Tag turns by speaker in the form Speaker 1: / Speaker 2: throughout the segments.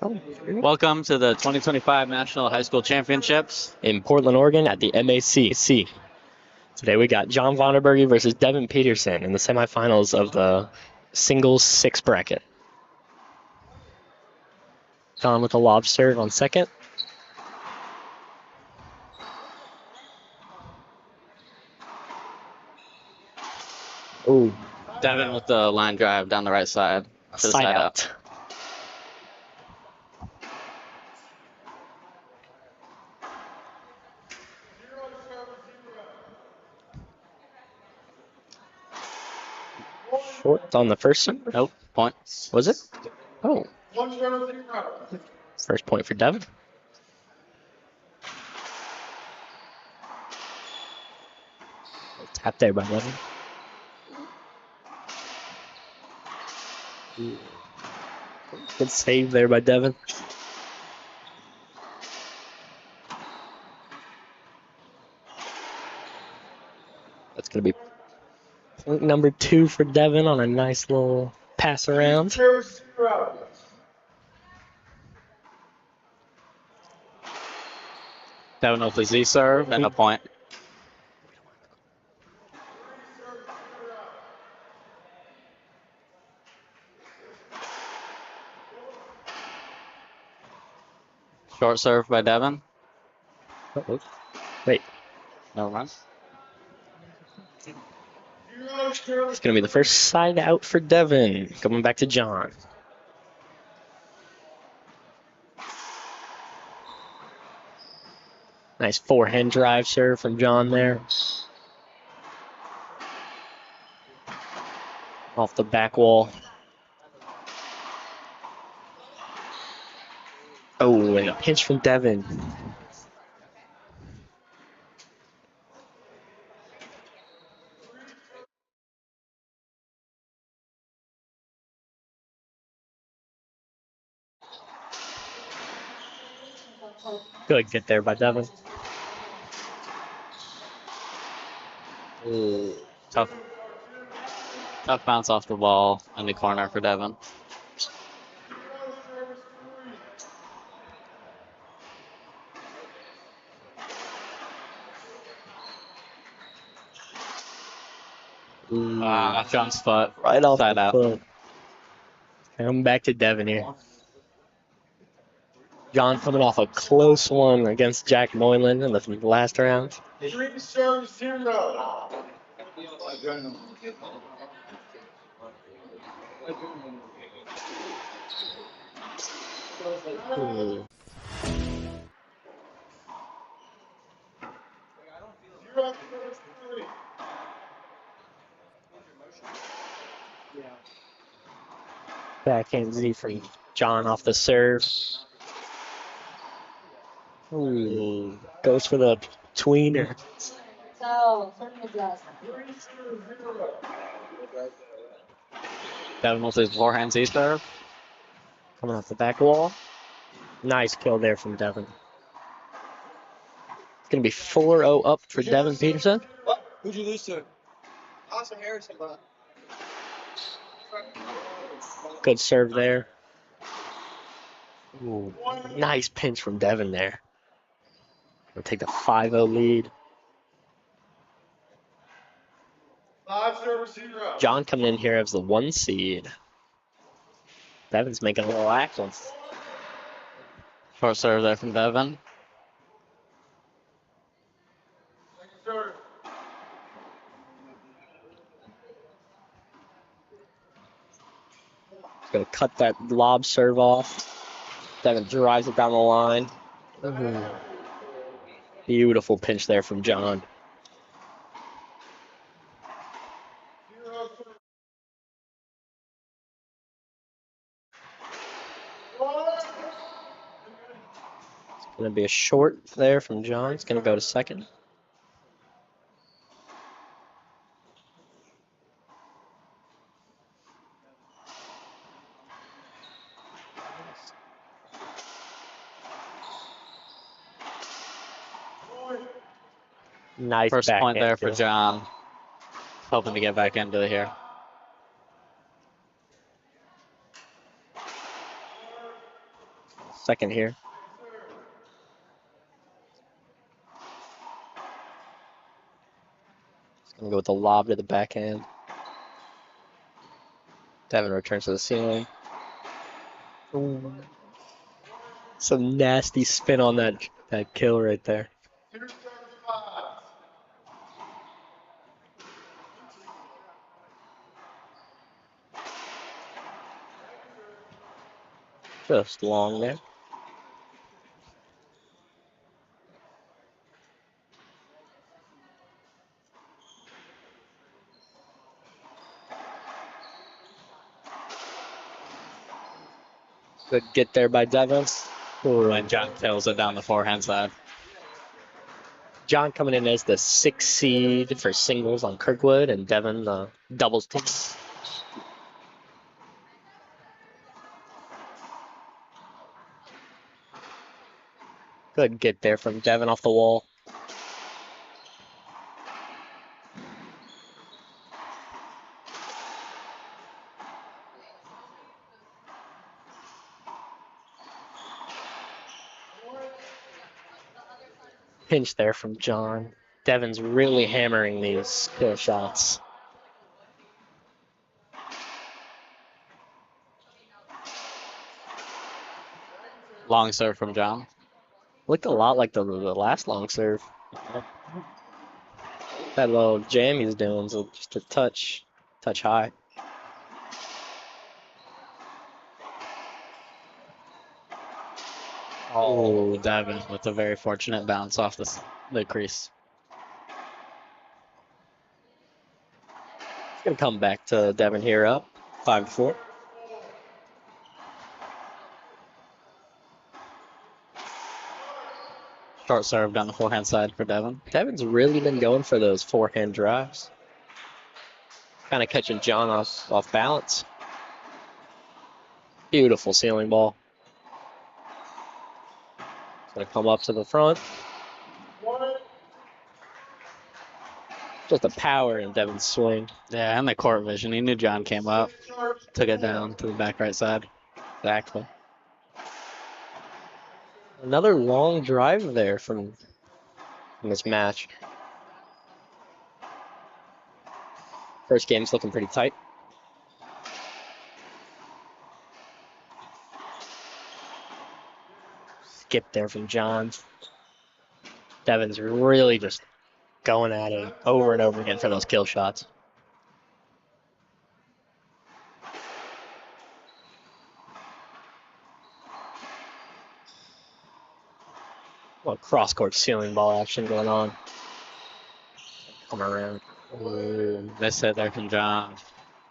Speaker 1: Welcome to the 2025 National High School Championships
Speaker 2: in Portland, Oregon at the MAC. Today we got John Vonderberge versus Devin Peterson in the semifinals of the singles 6 bracket. John with a lob serve on second. Ooh,
Speaker 1: Devin with the line drive down the right side to the side out.
Speaker 2: Short on the first serve.
Speaker 1: Nope, point.
Speaker 2: Was it? Oh. First point for Devin. Tap there by Devin. Good save there by Devin. That's going to be point number 2 for Devin on a nice little pass around.
Speaker 1: Devin with the Z serve and a point. Short serve by Devin.
Speaker 2: Wait.
Speaker 1: Never mind.
Speaker 2: It's going to be the first side out for Devin. Coming back to John. Nice forehand drive serve from John there. Off the back wall. Oh, and a pinch from Devin. Good get there by Devin.
Speaker 1: Ooh, tough bounce off the ball in the corner for Devin. John's foot.
Speaker 2: Right off
Speaker 1: side
Speaker 2: the
Speaker 1: out.
Speaker 2: foot. Coming back to Devin here. John coming off a close one against Jack Moylan in the last round. Ooh. Backhand Z from John off the serve. Ooh. Goes for the tweener.
Speaker 1: Devin with his forehand Z serve.
Speaker 2: Coming off the back wall. Nice kill there from Devin. It's going to be 4-0 up for Devin Peterson.
Speaker 3: Who'd you lose to? Austin Harrison.
Speaker 2: Good serve there. Ooh, nice pinch from Devin there. We'll take the 5-0 lead. John coming in here as the 1 seed. Devin's making a little action.
Speaker 1: Short serve there from Devin.
Speaker 2: He's going to cut that lob serve off. Devin drives it down the line. Ooh. Beautiful pinch there from John. It's going to be a short there from John. It's going to go to second. Nice
Speaker 1: First point there for
Speaker 2: kill.
Speaker 1: John. Hoping to get back into here.
Speaker 2: second here. He's going to go with the lob to the backhand. Devin returns to the ceiling. Ooh. Some nasty spin on that kill right there. Just long there. Good get there by Devin.
Speaker 1: When John tails it down the forehand side.
Speaker 2: John coming in as the 6th seed for singles on Kirkwood, and Devin the doubles team. Good get there from Devin off the wall. Pinch there from John. Devin's really hammering these kill shots.
Speaker 1: Long serve from John.
Speaker 2: Looked a lot like the last long serve. That little jam he's doing is just a touch high.
Speaker 1: Oh, Devin with a very fortunate bounce off the crease.
Speaker 2: It's going to come back to Devin here up, 5-4.
Speaker 1: Short serve down the forehand side for Devin.
Speaker 2: Devin's really been going for those forehand drives. Kind of catching John off balance. Beautiful ceiling ball. It's going to come up to the front. Just the power in Devin's swing.
Speaker 1: Yeah, and the court vision. He knew John came up, took it down to the back right side.
Speaker 2: Exactly. Another long drive there from this match. First game's looking pretty tight. Skip there from John. Devin's really just going at it over and over again for those kill shots. Well, cross-court ceiling ball action going on. Come around.
Speaker 1: Ooh, nice hit there from John.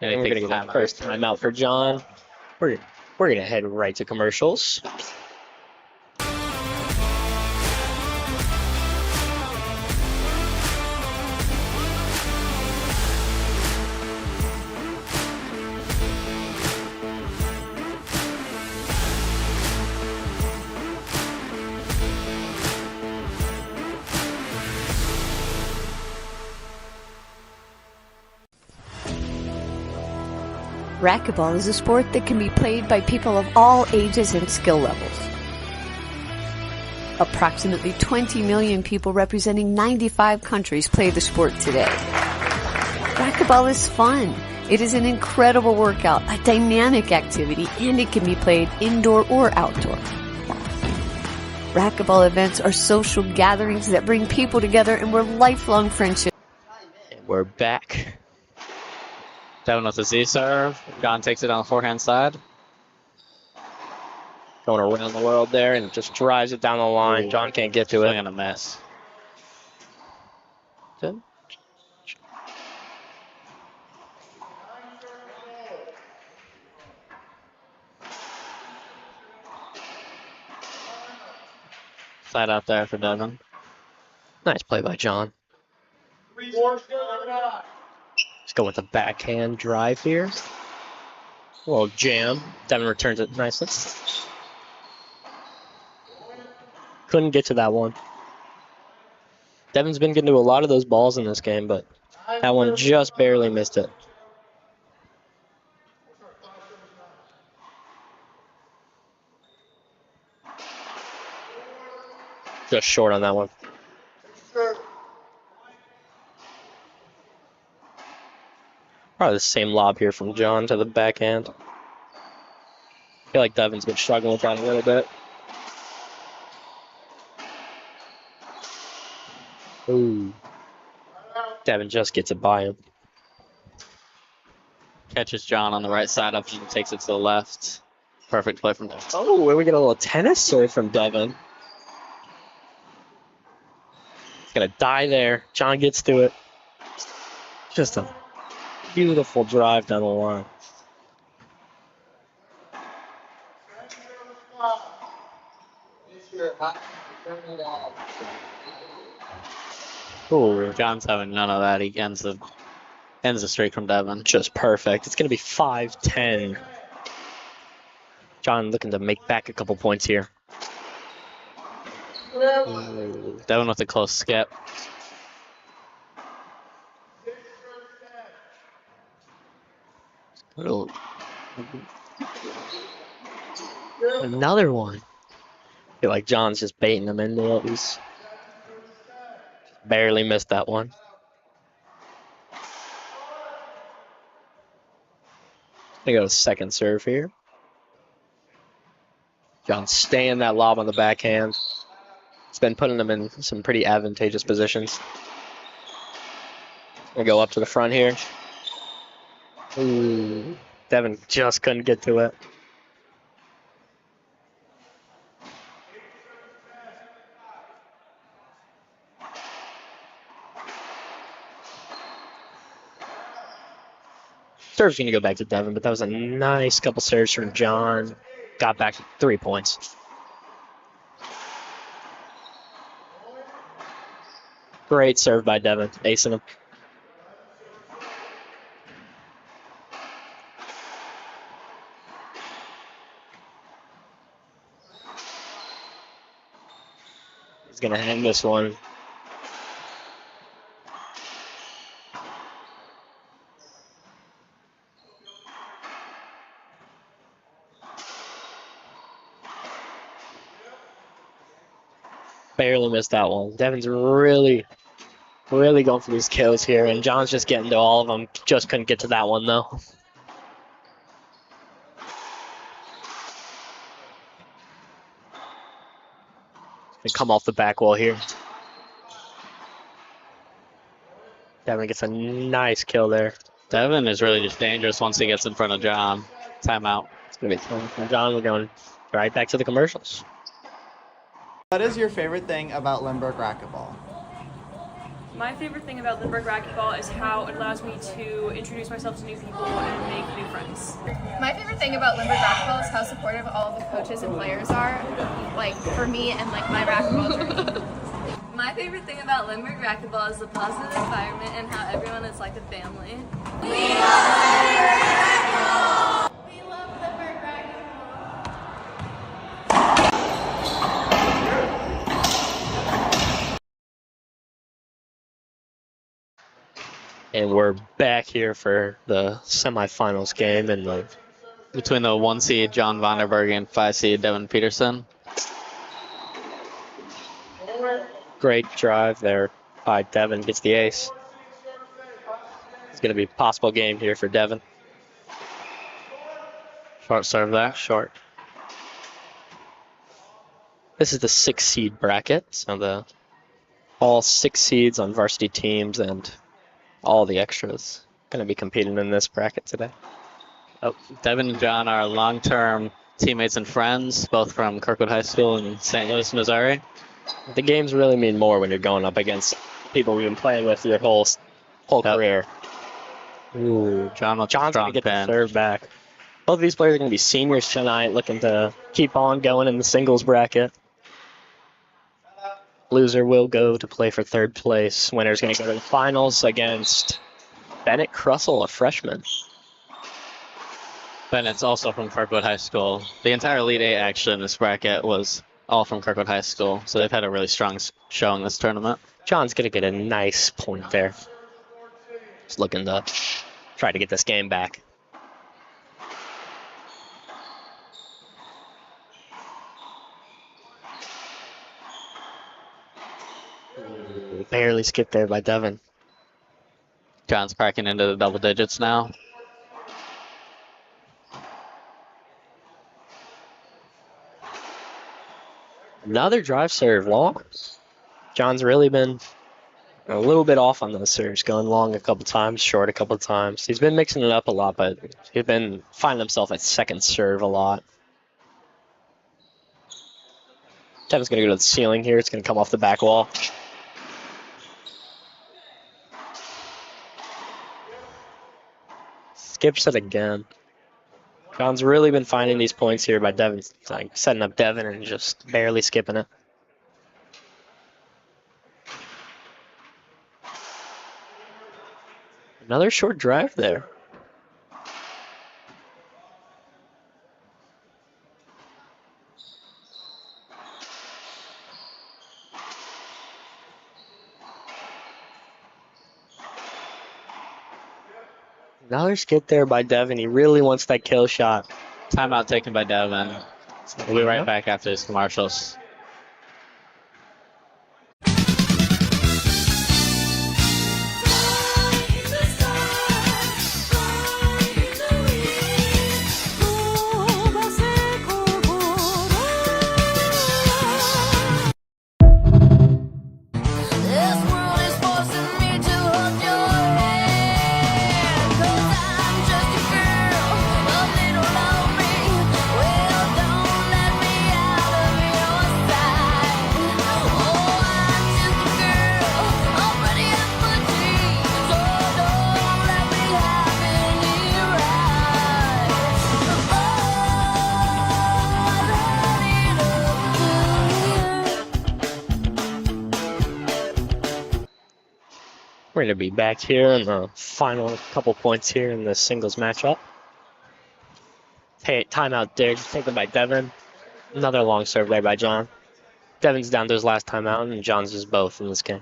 Speaker 2: And we're going to get that first timeout for John. We're going to head right to commercials.
Speaker 4: Racquetball is a sport that can be played by people of all ages and skill levels. Approximately 20 million people representing 95 countries play the sport today. Racquetball is fun. It is an incredible workout, a dynamic activity, and it can be played indoor or outdoor. Racquetball events are social gatherings that bring people together and where lifelong friendships.
Speaker 2: And we're back.
Speaker 1: Devin with a Z serve. John takes it on the forehand side.
Speaker 2: Going around the world there and just drives it down the line. John can't get to it.
Speaker 1: Swing and a miss.
Speaker 2: Good.
Speaker 1: Side out there for Devin.
Speaker 2: Nice play by John. Let's go with the backhand drive here. A little jam. Devin returns it nicely. Couldn't get to that one. Devin's been getting to a lot of those balls in this game, but that one just barely missed it. Just short on that one. Probably the same lob here from John to the backhand. I feel like Devin's been struggling with that a little bit. Ooh. Devin just gets it by him.
Speaker 1: Catches John on the right side of him, takes it to the left. Perfect play from Devin.
Speaker 2: Oh, we get a little tennis serve from Devin. He's going to die there. John gets to it. Just a beautiful drive down the line. Ooh,
Speaker 1: John's having none of that. He ends the streak from Devin.
Speaker 2: just perfect. It's going to be 5-10. John looking to make back a couple points here.
Speaker 1: Devin with a close skip.
Speaker 2: Little- Another one. I feel like John's just baiting him into it. He's barely missed that one. Gonna go to second serve here. John staying that lob on the backhand. It's been putting him in some pretty advantageous positions. Gonna go up to the front here. Ooh. Devin just couldn't get to it. Serve's going to go back to Devin, but that was a nice couple serves from John. Got back 3 points. Great serve by Devin, acing him. He's going to hang this one. Barely missed that one. Devin's really going for these kills here, and John's just getting to all of them. Just couldn't get to that one, though. And come off the back wall here. Devin gets a nice kill there.
Speaker 1: Devin is really just dangerous once he gets in front of John. Timeout.
Speaker 2: It's going to be time for John. We're going right back to the commercials.
Speaker 5: What is your favorite thing about Limburg Racquetball?
Speaker 6: My favorite thing about Limburg Racquetball is how it allows me to introduce myself to new people and make new friends.
Speaker 7: My favorite thing about Limburg Racquetball is how supportive all of the coaches and players are, like for me and like my racquetball journey.
Speaker 8: My favorite thing about Limburg Racquetball is the positive environment and how everyone is like a family.
Speaker 7: We love Limburg Racquetball.
Speaker 2: And we're back here for the semifinals game in the
Speaker 1: Between the 1 seed John Vonderberg and 5 seed Devin Peterson.
Speaker 2: great drive there by Devin. Gets the ace. It's going to be a possible game here for Devin.
Speaker 1: Short serve there.
Speaker 2: Short. This is the 6 seed bracket. So all 6 seeds on varsity teams and all the extras going to be competing in this bracket today.
Speaker 1: Oh, Devin and John are long-term teammates and friends, both from Kirkwood High School in St. Louis, Missouri.
Speaker 2: The games really mean more when you're going up against people we've been playing with your whole career.
Speaker 1: Ooh, John's
Speaker 2: going to get the serve back. Both of these players are going to be seniors tonight, looking to keep on going in the singles bracket. Loser will go to play for 3rd place. Winner's going to go to the finals against Bennett Crussell, a freshman.
Speaker 1: Bennett's also from Kirkwood High School. The entire Elite Eight actually in this bracket was all from Kirkwood High School, so they've had a really strong showing this tournament.
Speaker 2: John's going to get a nice point there. He's looking to try to get this game back. Barely skipped there by Devin.
Speaker 1: John's cracking into the double digits now.
Speaker 2: Another drive serve long. John's really been a little bit off on those serves, going long a couple times, short a couple times. He's been mixing it up a lot, but he's been finding himself at second serve a lot. Devin's going to go to the ceiling here. It's going to come off the back wall. Skips it again. John's really been finding these points here by Devin, like setting up Devin and just barely skipping it. Another short drive there. Another skip there by Devin. He really wants that kill shot.
Speaker 1: Timeout taken by Devin. We'll be right back after these commercials.
Speaker 2: We're going to be back here in the final couple points here in the singles matchup. Hey, timeout there, taken by Devin. Another long serve there by John. Devin's down to his last timeout, and John's is both in this game.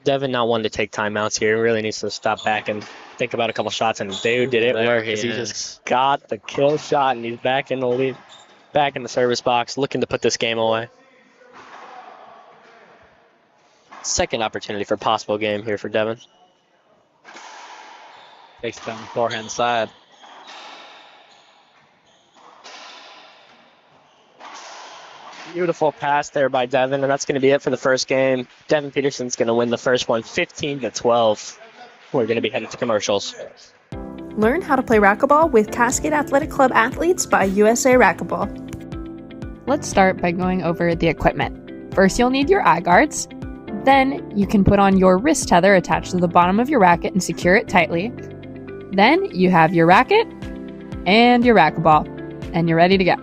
Speaker 2: Devin not one to take timeouts here. He really needs to stop back and think about a couple shots, and dude, did it
Speaker 1: There
Speaker 2: work?
Speaker 1: he
Speaker 2: He
Speaker 1: is.
Speaker 2: just got the kill shot, and he's back in the lead. Back in the service box, looking to put this game away. Second opportunity for a possible game here for Devin.
Speaker 1: Takes down the forehand side.
Speaker 2: Beautiful pass there by Devin, and that's going to be it for the first game. Devin Peterson's going to win the first one 15-12. We're going to be headed to commercials.
Speaker 9: Learn how to play racquetball with Cascade Athletic Club athletes by USA Racquetball.
Speaker 10: Let's start by going over the equipment. First, you'll need your eye guards. Then, you can put on your wrist tether attached to the bottom of your racket and secure it tightly. Then, you have your racket and your racquetball, and you're ready to go.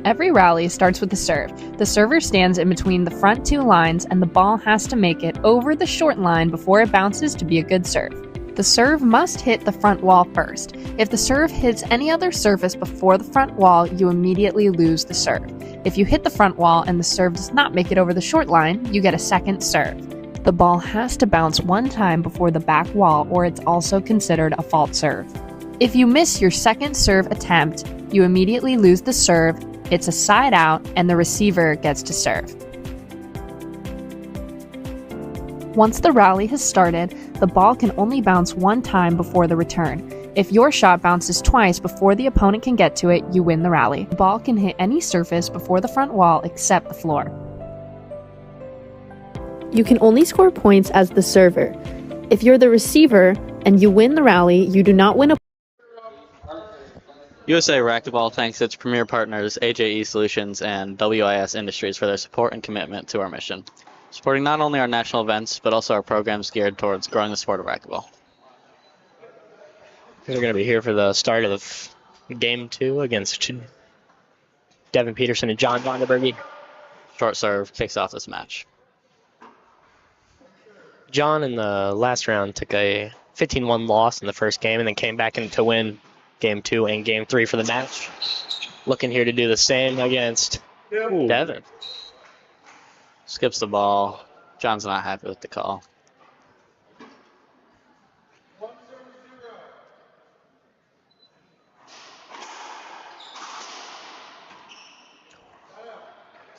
Speaker 10: Every rally starts with the serve. The server stands in between the front two lines, and the ball has to make it over the short line before it bounces to be a good serve. The serve must hit the front wall first. If the serve hits any other surface before the front wall, you immediately lose the serve. If you hit the front wall and the serve does not make it over the short line, you get a second serve. The ball has to bounce one time before the back wall, or it's also considered a fault serve. If you miss your second serve attempt, you immediately lose the serve. It's a side out, and the receiver gets to serve. Once the rally has started, the ball can only bounce one time before the return. If your shot bounces twice before the opponent can get to it, you win the rally. The ball can hit any surface before the front wall except the floor.
Speaker 9: You can only score points as the server. If you're the receiver and you win the rally, you do not win a
Speaker 1: USA Racquetball thanks its premier partners AJE Solutions and WIS Industries for their support and commitment to our mission, supporting not only our national events, but also our programs geared towards growing the sport of racquetball.
Speaker 2: We're going to be here for the start of Game 2 against Devin Peterson and John Vonderberge.
Speaker 1: Short serve kicks off this match.
Speaker 2: John in the last round took a 15-1 loss in the first game and then came back in to win Game 2 and Game 3 for the match. Looking here to do the same against Devin.
Speaker 1: Skips the ball. John's not happy with the call.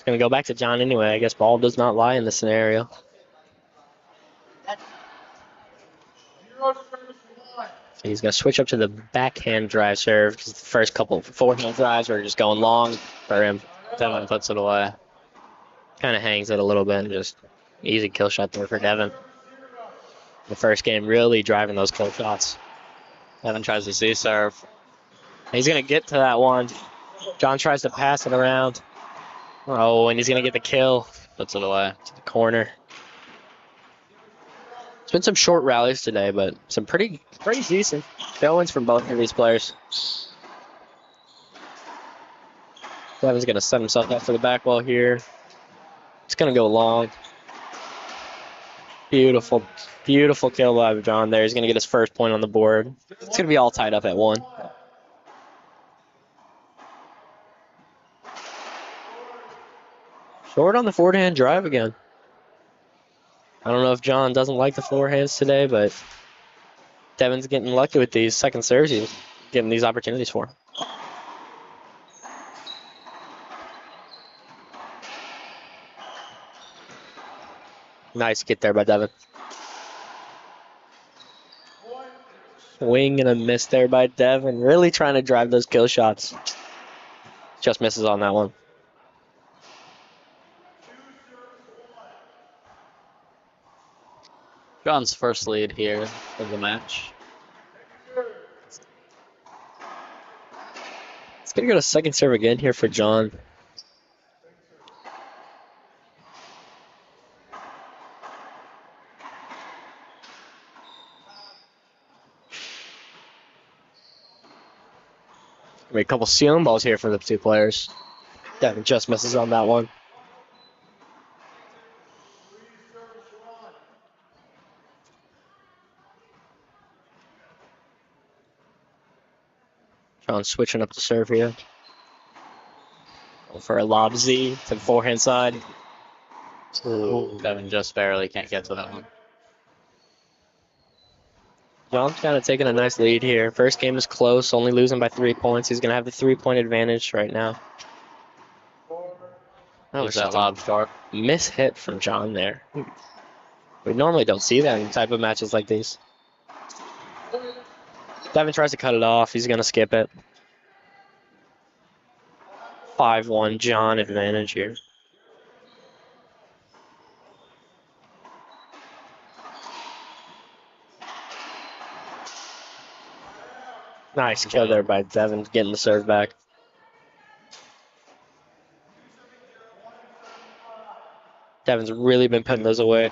Speaker 2: Going to go back to John anyway. I guess ball does not lie in this scenario. He's going to switch up to the backhand drive serve because the first couple forehand drives were just going long for him.
Speaker 1: Devin puts it away.
Speaker 2: Kind of hangs it a little bit and just easy kill shot there for Devin. The first game really driving those kill shots.
Speaker 1: Devin tries to Z serve.
Speaker 2: He's going to get to that one. John tries to pass it around. Oh, and he's going to get the kill.
Speaker 1: Puts it away.
Speaker 2: To the corner. It's been some short rallies today, but some pretty decent showings from both of these players. Devin's going to set himself up for the back wall here. It's going to go long. Beautiful, beautiful kill by John there. He's going to get his first point on the board. It's going to be all tied up at 1. Short on the forehand drive again. I don't know if John doesn't like the forehands today, but Devin's getting lucky with these second serves. He's getting these opportunities for him. Nice get there by Devin. Swing and a miss there by Devin. Really trying to drive those kill shots. Just misses on that one.
Speaker 1: John's first lead here of the match.
Speaker 2: It's going to go to second serve again here for John. A couple ceiling balls here for the two players. Devin just misses on that one. John switching up the serve here. Go for a lob Z to the forehand side.
Speaker 1: Ooh, Devin just barely can't get to that one.
Speaker 2: John's kind of taking a nice lead here. First game is close, only losing by 3 points. He's going to have the 3-point advantage right now.
Speaker 1: That that lob short.
Speaker 2: Miss hit from John there. We normally don't see that in type of matches like these. Devin tries to cut it off. He's going to skip it. 5-1 John advantage here. Nice kill there by Devin, getting the serve back. Devin's really been putting those away.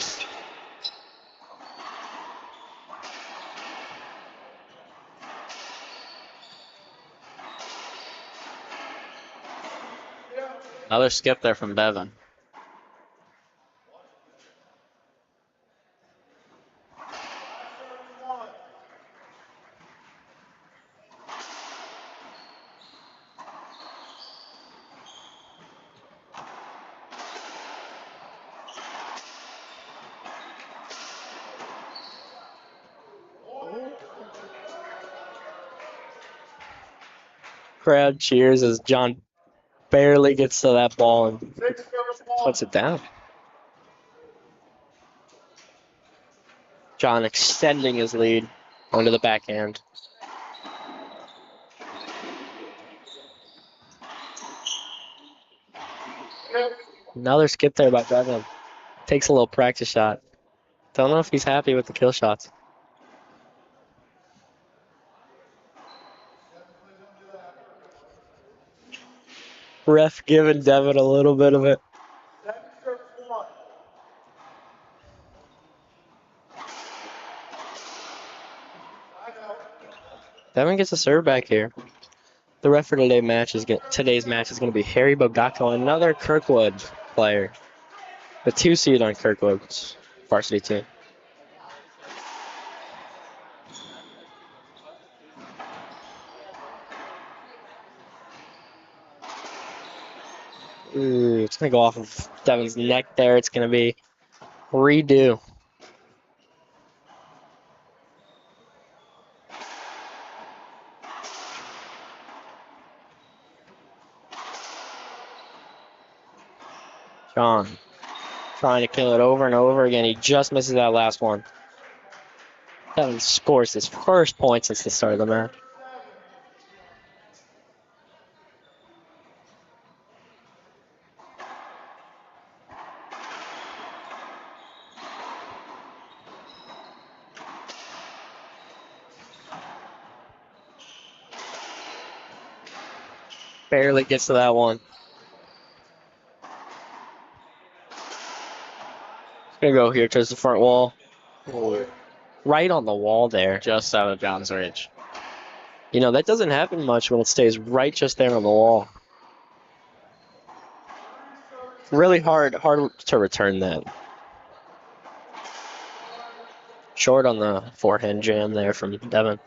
Speaker 1: Another skip there from Devin.
Speaker 2: Crowd cheers as John barely gets to that ball and puts it down. John extending his lead onto the backhand. Another skip there by Devin. Takes a little practice shot. Don't know if he's happy with the kill shots. Ref giving Devin a little bit of it. Devin gets a serve back here. The ref for today's match is going to be Harry Bogacco, another Kirkwood player. The 2 seed on Kirkwood's varsity team. Ooh, it's going to go off of Devin's neck there. It's going to be redo. John trying to kill it over and over again. He just misses that last one. Devin scores his first point since the start of the match. Barely gets to that one. Gonna go here towards the front wall. Right on the wall there.
Speaker 1: Just out of John's reach.
Speaker 2: You know, that doesn't happen much when it stays right just there on the wall. Really hard to return that. Short on the forehand jam there from Devin.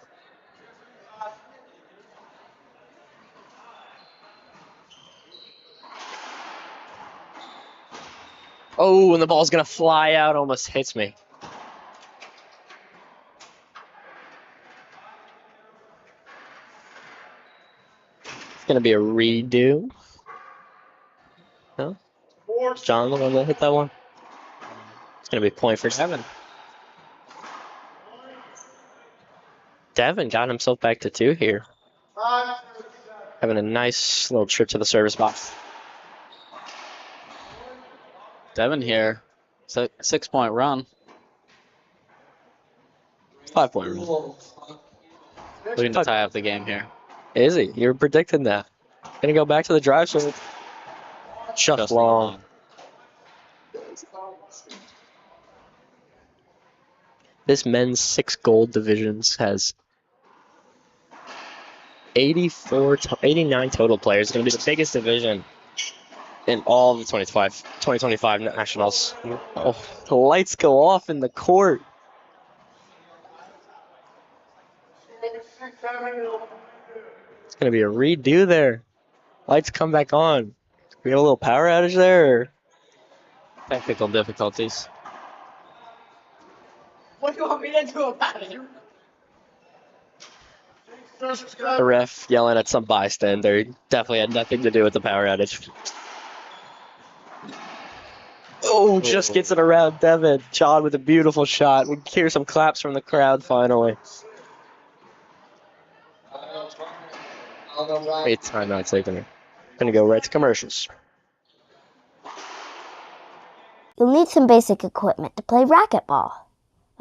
Speaker 2: Oh, and the ball's gonna fly out, almost hits me. It's gonna be a redo. No? Is John the one that hit that one? It's gonna be a point for Devin. Devin got himself back to 2 here. Having a nice little trip to the service box.
Speaker 1: Devin here. 6-point run.
Speaker 2: 5-point run.
Speaker 1: Looking to tie up the game here.
Speaker 2: Is he? You were predicting that. Gonna go back to the drive serve. Just long. This men's 6 gold divisions has 89 total players. It's going to be the biggest division in all of the 2025 nationals. Oh, the lights go off in the court. It's going to be a redo there. Lights come back on. We got a little power outage there? Or?
Speaker 1: Technical difficulties.
Speaker 3: What do you want me to do about it?
Speaker 2: The ref yelling at some bystander. Definitely had nothing to do with the power outage. Oh, just gets it around Devin. John with a beautiful shot. We hear some claps from the crowd finally. 8 timeouts taken. Gonna go right to commercials.
Speaker 11: You'll need some basic equipment to play racquetball,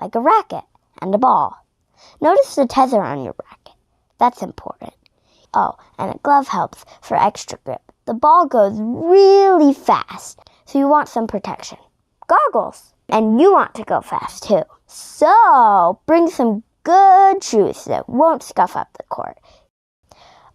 Speaker 11: like a racket and a ball. Notice the tether on your racket. That's important. Oh, and a glove helps for extra grip. The ball goes really fast, so you want some protection. Goggles! And you want to go fast too. So, bring some good shoes that won't scuff up the court.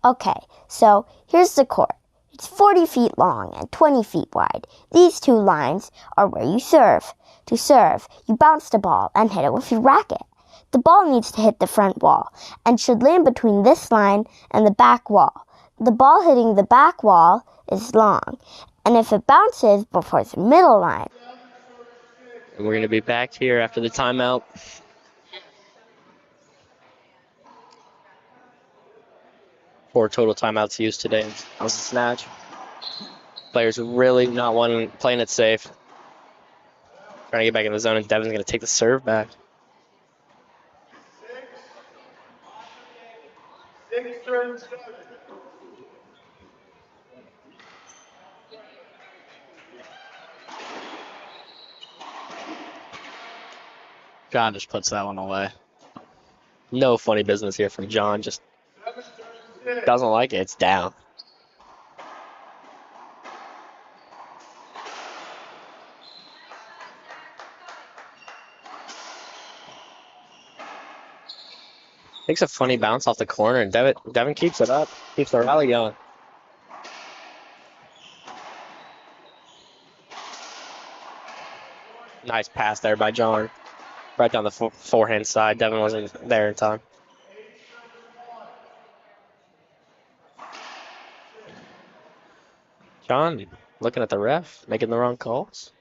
Speaker 11: Okay, so here's the court. It's 40 feet long and 20 feet wide. These 2 lines are where you serve. To serve, you bounce the ball and hit it with your racket. The ball needs to hit the front wall and should land between this line and the back wall. The ball hitting the back wall is long, and if it bounces before the middle line.
Speaker 2: And we're going to be back here after the timeout. Four total timeouts used today. That was a snatch. Players really not playing it safe. Trying to get back in the zone, and Devin's going to take the serve back.
Speaker 1: John just puts that one away.
Speaker 2: No funny business here from John. Just doesn't like it. It's down. Takes a funny bounce off the corner, and Devin keeps it up. Keeps the rally going. Nice pass there by John. Right down the forehand side. Devin wasn't there in time. John looking at the ref, making the wrong calls.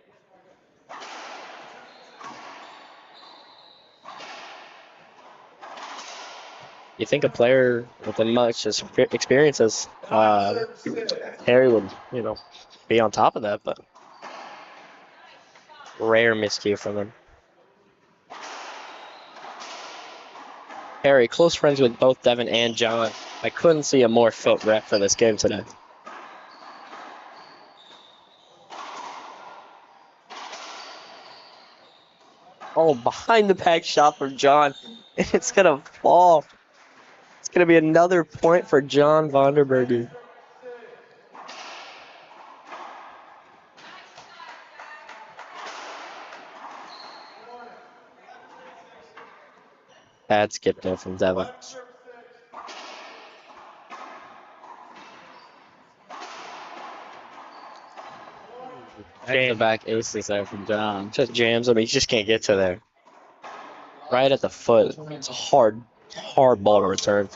Speaker 2: You think a player with as much experience as Harry would, be on top of that, but Rare miscue from him. Harry, close friends with both Devin and John. I couldn't see a more fit ref for this game today. Oh, behind the back shot from John. It's going to fall. It's going to be another point for John Vonderberger. Bad skip there from Devin.
Speaker 1: Back-to-back aces there from John.
Speaker 2: Just jams him. He just can't get to there. Right at the foot. It's a hard ball to return.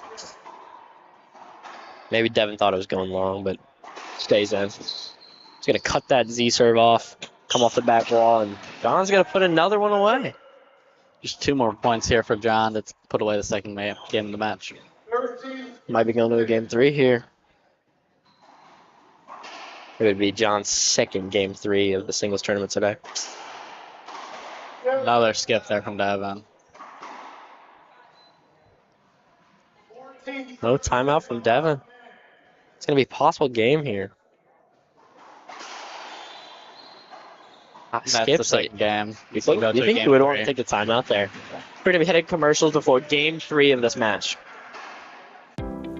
Speaker 2: Maybe Devin thought it was going long, but stays in. He's going to cut that Z serve off, come off the back wall, and John's going to put another one away.
Speaker 1: Just 2 more points here for John to put away the second game of the match.
Speaker 2: Might be going to a game 3 here. It would be John's second game 3 of the singles tournament today.
Speaker 1: Another skip there from Devin.
Speaker 2: No timeout from Devin. It's going to be a possible game here.
Speaker 1: That's the second game.
Speaker 2: You think you would want to take the timeout there? We're going to be headed commercials before game 3 of this match.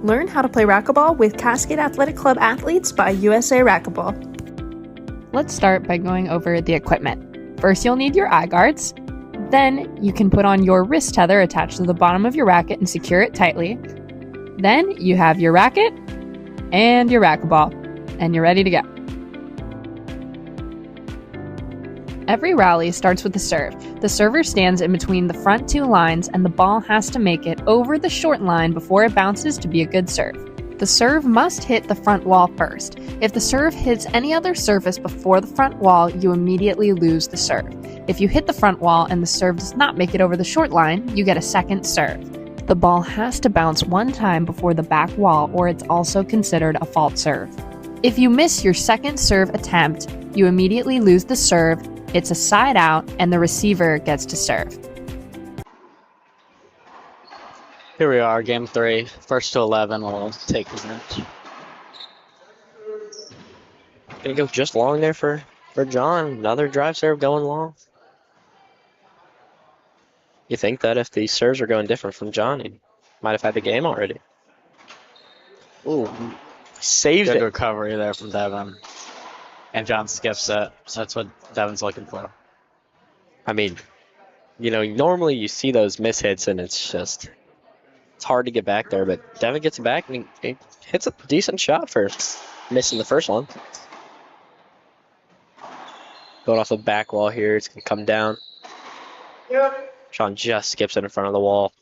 Speaker 9: Learn how to play racquetball with Cascade Athletic Club athletes by USA Racquetball.
Speaker 10: Let's start by going over the equipment. First, you'll need your eye guards. Then, you can put on your wrist tether attached to the bottom of your racket and secure it tightly. Then, you have your racket and your racquetball, and you're ready to go. Every rally starts with the serve. The server stands in between the front 2 lines, and the ball has to make it over the short line before it bounces to be a good serve. The serve must hit the front wall first. If the serve hits any other surface before the front wall, you immediately lose the serve. If you hit the front wall and the serve does not make it over the short line, you get a second serve. The ball has to bounce 1 time before the back wall, or it's also considered a fault serve. If you miss your second serve attempt, you immediately lose the serve. It's a side out, and the receiver gets to serve.
Speaker 1: Here we are, game 3. First to 11 will take the match.
Speaker 2: Gonna go just long there for John. Another drive serve going long. You think that if these serves are going different from John, he might have had the game already. Ooh, saved
Speaker 1: Good
Speaker 2: it.
Speaker 1: recovery there from Devin. And John skips it. So that's what Devin's looking for.
Speaker 2: I mean, you know, normally you see those mishits and it's hard to get back there, but Devin gets it back and he hits a decent shot for missing the first one. Going off the back wall here, it's going to come down. Sean just skips it in front of the wall.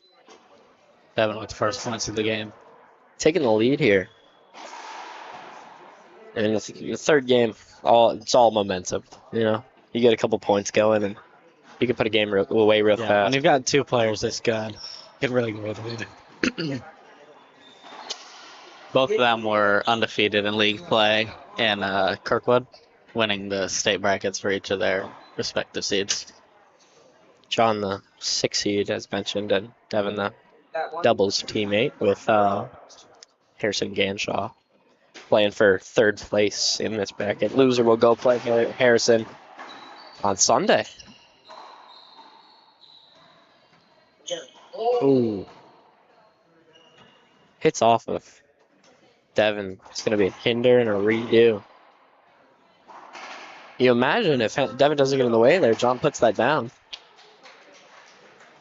Speaker 1: Devin with the first points of the game.
Speaker 2: Taking the lead here. And in the third game, it's all momentum. You know, you get a couple points going, and you can put a game away real fast.
Speaker 1: When you've got 2 players this good, you can really go with it. Both of them were undefeated in league play in Kirkwood, winning the state brackets for each of their respective seeds.
Speaker 2: John, the 6th seed, as mentioned, and Devin, the doubles teammate with Harrison Ganshaw, playing for 3rd place in this bracket. Loser will go play Harrison on Sunday. Ooh. Hits off of Devin. It's going to be a hinder and a redo. You imagine if Devin doesn't get in the way there, John puts that down.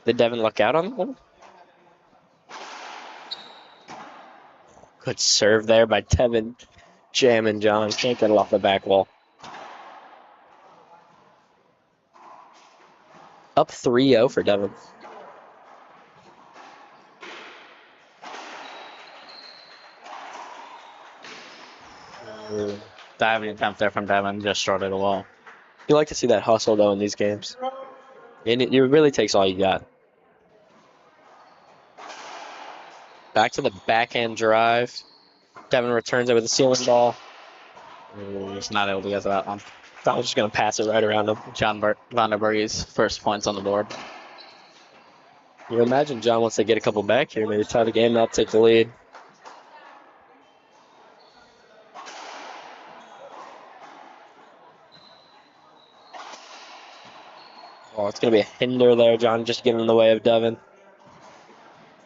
Speaker 2: Did Devin luck out on that one? Good serve there by Devin. Jamming John. Can't get it off the back wall. Up 3-0 for Devin.
Speaker 1: Diving attempt there from Devin, just short of the wall.
Speaker 2: You like to see that hustle, though, in these games. And it really takes all you got. Back to the backhand drive. Devin returns it with a ceiling ball.
Speaker 1: He's not able to get to that one.
Speaker 2: I was just going to pass it right around him.
Speaker 1: John Vonderberg's first points on the board.
Speaker 2: You imagine John wants to get a couple back here, maybe tie the game up, take the lead. Oh, it's going to be a hinder there, John, just getting in the way of Devin.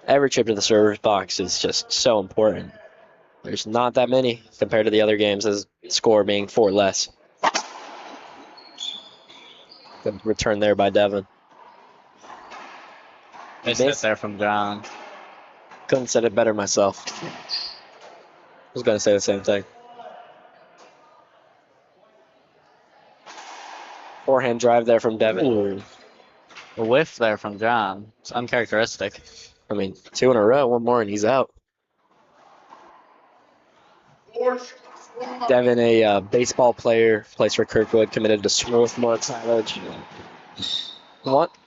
Speaker 2: Every trip to the server's box is just so important. There's not that many compared to the other games, as score being 4 less. Good return there by Devin.
Speaker 1: Nice hit there from John.
Speaker 2: Couldn't have said it better myself. I was going to say the same thing. Forehand drive there from Devin.
Speaker 1: Ooh. A whiff there from John. It's uncharacteristic.
Speaker 2: I mean, 2 in a row, one more, and he's out. Devin, a baseball player, plays for Kirkwood, committed to Swarthmore College.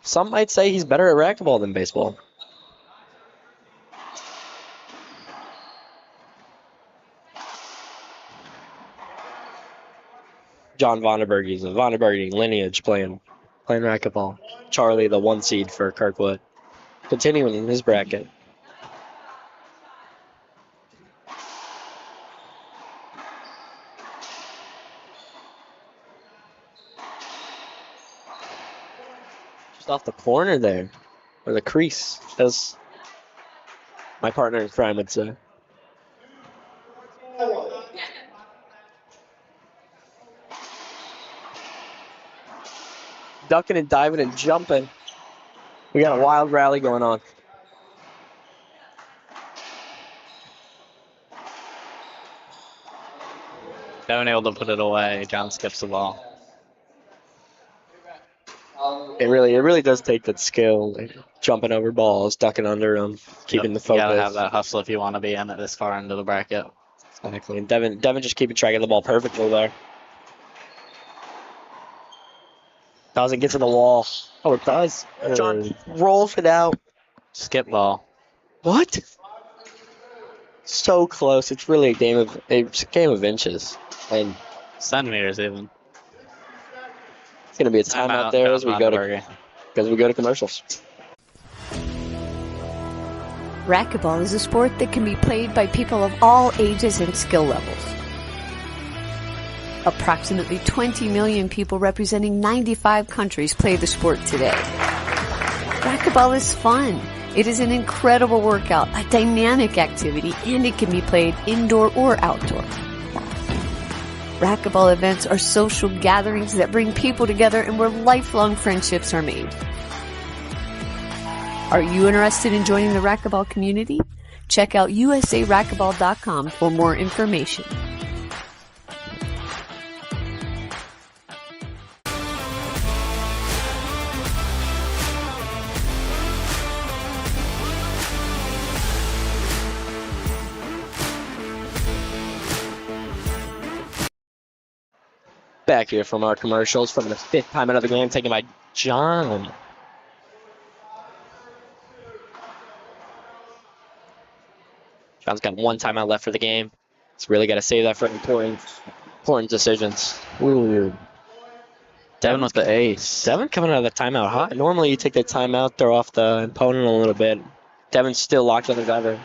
Speaker 2: Some might say he's better at racquetball than baseball. John Vonderberg, he's a Vonderberg lineage playing racquetball. Charlie, the 1 seed for Kirkwood, continuing in his bracket. Just off the corner there, or the crease, as my partner in crime would say. Ducking and diving and jumping. We got a wild rally going on.
Speaker 1: Devin able to put it away. John skips the ball.
Speaker 2: It really does take that skill, like jumping over balls, ducking under them, keeping the focus.
Speaker 1: You gotta have that hustle if you want to be in it this far into the bracket.
Speaker 2: Exactly. And Devin just keeping track of the ball perfectly there. Doesn't get to the wall. Oh, it does. John rolls it out.
Speaker 1: Skip ball.
Speaker 2: What? So close. It's really a game of inches. And
Speaker 1: centimeters even.
Speaker 2: It's gonna be a timeout there as we go to commercials.
Speaker 4: Racquetball is a sport that can be played by people of all ages and skill levels. Approximately 20 million people representing 95 countries play the sport today. Racquetball is fun. It is an incredible workout, a dynamic activity, and it can be played indoor or outdoor. Racquetball events are social gatherings that bring people together and where lifelong friendships are made. Are you interested in joining the racquetball community? Check out usaracquetball.com for more information.
Speaker 2: Back here from our commercials from the 5th timeout of the game, taken by John. John's got 1 timeout left for the game. He's really got to save that for important decisions. Ooh.
Speaker 1: Devin with the ace.
Speaker 2: Devin coming out of the timeout hot. Normally you take that timeout, throw off the opponent a little bit. Devin's still locked on the driver.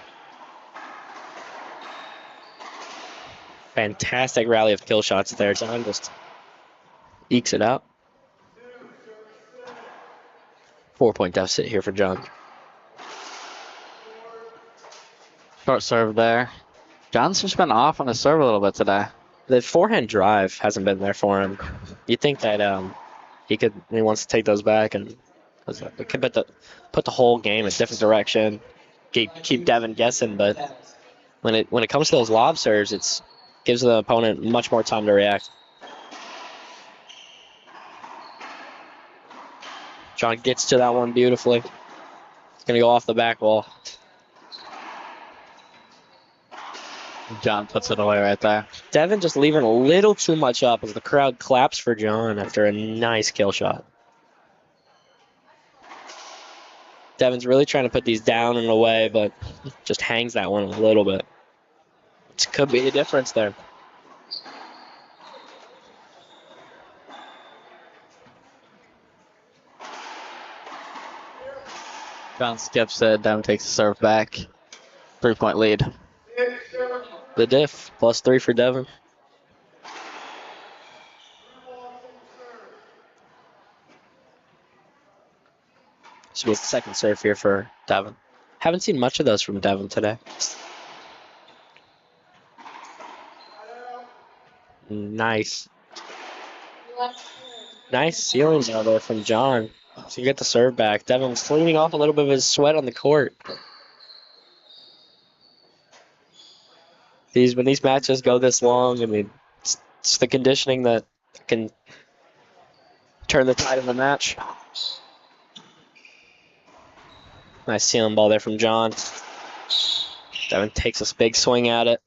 Speaker 2: Fantastic rally of kill shots there. John just ekes it out. 4-point deficit here for John.
Speaker 1: Short serve there. John's just been off on the serve a little bit today.
Speaker 2: The forehand drive hasn't been there for him. You think that he wants to take those back and could put the whole game in a different direction. Keep Devin guessing, but when it comes to those lob serves, it gives the opponent much more time to react. John gets to that one beautifully. It's going to go off the back wall.
Speaker 1: John puts it away right there.
Speaker 2: Devin just leaving a little too much up as the crowd claps for John after a nice kill shot. Devin's really trying to put these down and away, but just hangs that one a little bit. It could be the difference there.
Speaker 1: John skips it. Devin takes the serve back. 3-point lead.
Speaker 2: The diff, +3 for Devin. Should be a second serve here for Devin. Haven't seen much of those from Devin today. Nice. Nice ceiling now there from John. So you get the serve back. Devin's cleaning off a little bit of his sweat on the court. When these matches go this long, I mean, it's the conditioning that can turn the tide of the match. Nice ceiling ball there from John. Devin takes a big swing at it.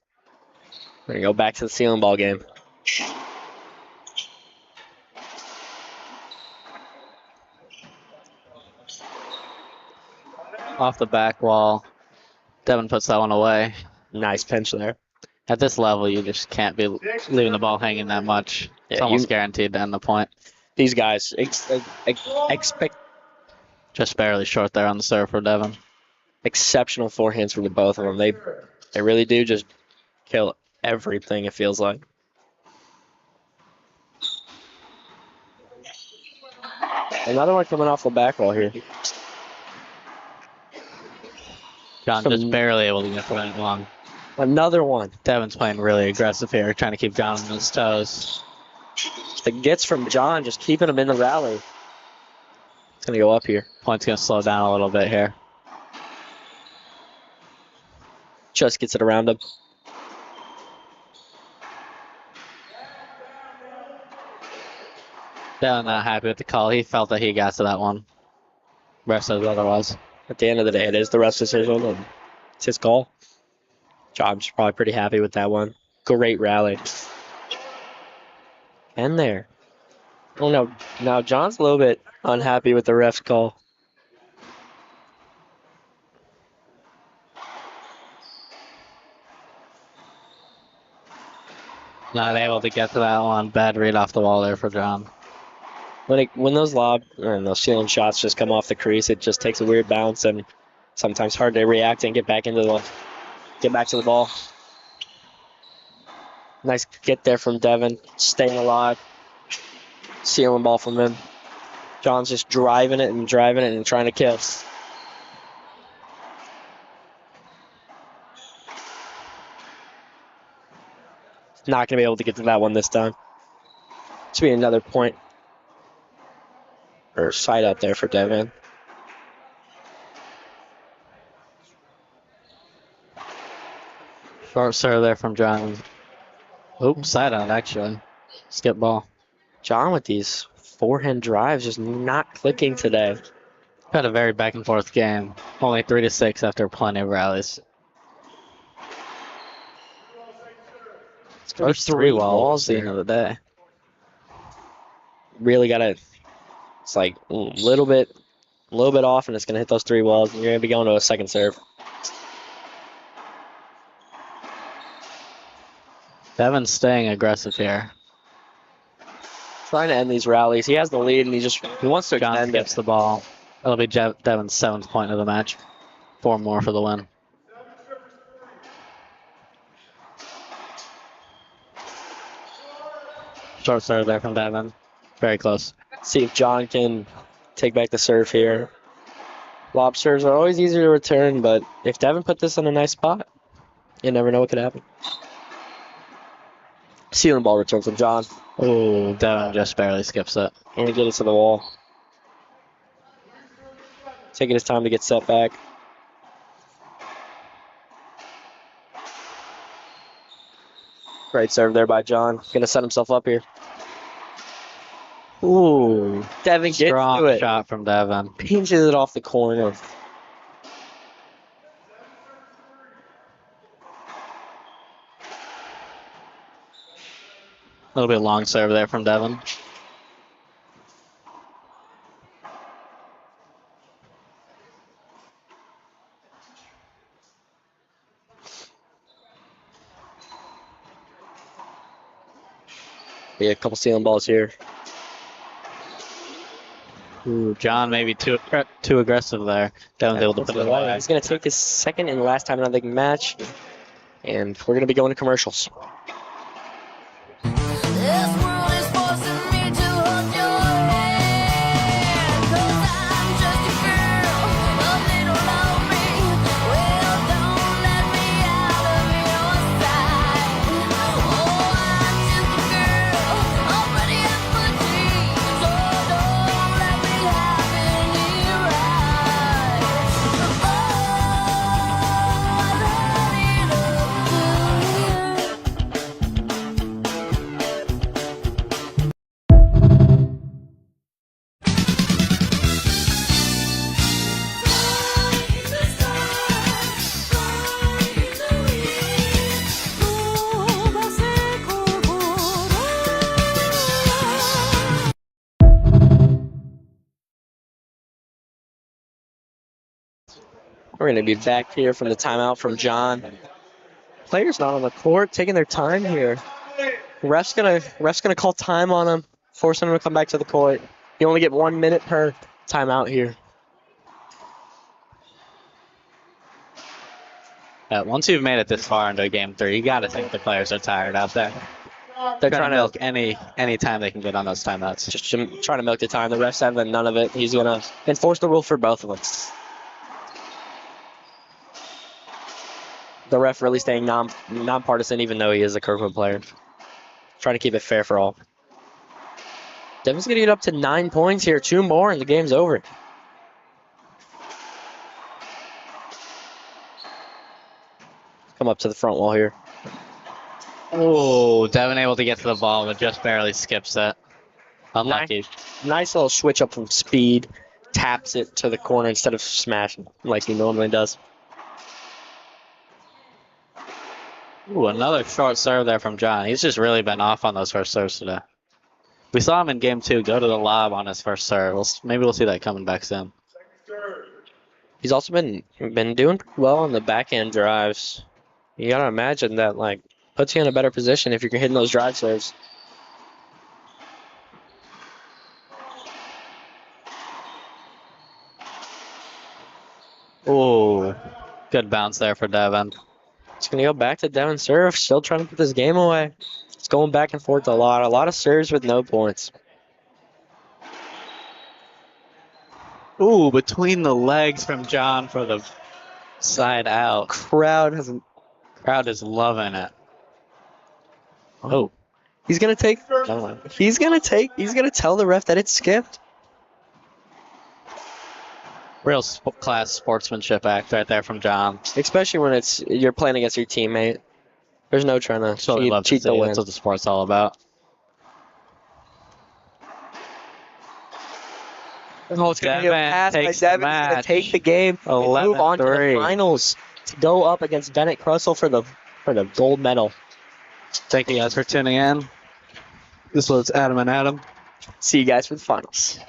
Speaker 2: We're going to go back to the ceiling ball game.
Speaker 1: Off the back wall. Devin puts that one away.
Speaker 2: Nice pinch there.
Speaker 1: At this level, you just can't be leaving the ball hanging that much. It's almost guaranteed to end the point.
Speaker 2: These guys expect
Speaker 1: just barely short there on the serve for Devin.
Speaker 2: Exceptional forehands from the both of them. They really do just kill everything, it feels like. Another one coming off the back wall here.
Speaker 1: John just barely able to get it long.
Speaker 2: Another one.
Speaker 1: Devin's playing really aggressive here, trying to keep John on his toes.
Speaker 2: The gets from John, just keeping him in the rally. It's going to go up here.
Speaker 1: Point's going to slow down a little bit here.
Speaker 2: Just gets it around him.
Speaker 1: Devin not happy with the call. He felt that he got to that one. Rest says otherwise.
Speaker 2: At the end of the day, it is the ref's decision, and it's his call. John's probably pretty happy with that one. Great rally. And there. Oh, no. Now, John's a little bit unhappy with the ref's call.
Speaker 1: Not able to get to that one. Bad read off the wall there for John.
Speaker 2: When those those ceiling shots just come off the crease, it just takes a weird bounce, and sometimes hard to react and get back to the ball. Nice get there from Devin, staying alive. Ceiling ball from him. John's just driving it and trying to kill. Not going to be able to get to that one this time. Should be another point. Or side out there for Devin.
Speaker 1: Short serve there from John. Oops, side out actually. Skip ball.
Speaker 2: John with these forehand drives just not clicking today.
Speaker 1: Had a very back and forth game. Only 3-6 after plenty of rallies. First 3 walls at the end of the day.
Speaker 2: Really got to. It's like a little bit off, and it's going to hit those 3 walls, and you're going to be going to a second serve.
Speaker 1: Devin's staying aggressive here.
Speaker 2: Trying to end these rallies. He has the lead, and he wants to
Speaker 1: John
Speaker 2: extend
Speaker 1: gets the ball. That'll be Devin's 7th point of the match. 4 more for the win. Short serve there from Devin. Very close.
Speaker 2: See if John can take back the serve here. Lob serves are always easier to return, but if Devin put this in a nice spot, you never know what could happen. Ceiling ball return from John.
Speaker 1: Oh, Devin just barely skips it.
Speaker 2: And he get it to the wall. Taking his time to get set back. Great serve there by John. Going to set himself up here. Ooh, Devin gets
Speaker 1: Strong
Speaker 2: to it.
Speaker 1: shot from Devin.
Speaker 2: Pinches it off the corner.
Speaker 1: A little bit long serve there from Devin.
Speaker 2: Yeah, a couple ceiling balls here.
Speaker 1: Ooh, John maybe too aggressive there. Devin's able to put it away.
Speaker 2: He's going to take his second and last time out of the match. And we're going to be going to commercials. We're going to be back here from the timeout from John. Players not on the court, taking their time here. Ref's gonna call time on him, forcing him to come back to the court. You only get 1 minute per timeout here.
Speaker 1: Once you've made it this far into game 3, you got to think the players are tired out there. They're trying to milk any time they can get on those timeouts.
Speaker 2: Just trying to milk the time. The ref's having none of it. He's going to enforce the rule for both of them. The ref really staying nonpartisan, even though he is a Kirkwood player. Trying to keep it fair for all. Devin's going to get up to 9 points here. 2 more and the game's over. Come up to the front wall here.
Speaker 1: Oh, Devin able to get to the ball, but just barely skips it. Unlucky.
Speaker 2: Nice little switch up from speed. Taps it to the corner instead of smashing like he normally does.
Speaker 1: Ooh, another short serve there from John. He's just really been off on those first serves today. We saw him in game 2 go to the lob on his first serve. Maybe we'll see that coming back soon.
Speaker 2: He's also been doing pretty well on the backhand drives. You gotta imagine that puts you in a better position if you're hitting those drive serves.
Speaker 1: Ooh, good bounce there for Devin.
Speaker 2: It's going to go back to Devin serve. Still trying to put this game away. It's going back and forth a lot. A lot of serves with no points.
Speaker 1: Ooh, between the legs from John for the side out. Crowd is loving it. Oh.
Speaker 2: He's going to take. He's going to tell the ref that it's skipped.
Speaker 1: Real class sportsmanship act right there from John.
Speaker 2: Especially when you're playing against your teammate. There's no trying to cheat the win.
Speaker 1: That's what the sport's all about.
Speaker 2: Oh, it's going to be a pass by Devin. He's going to take the game and move on to the finals to go up against Bennett Crussell for the gold medal.
Speaker 1: Thank you guys for tuning in. This was Adam and Adam.
Speaker 2: See you guys for the finals.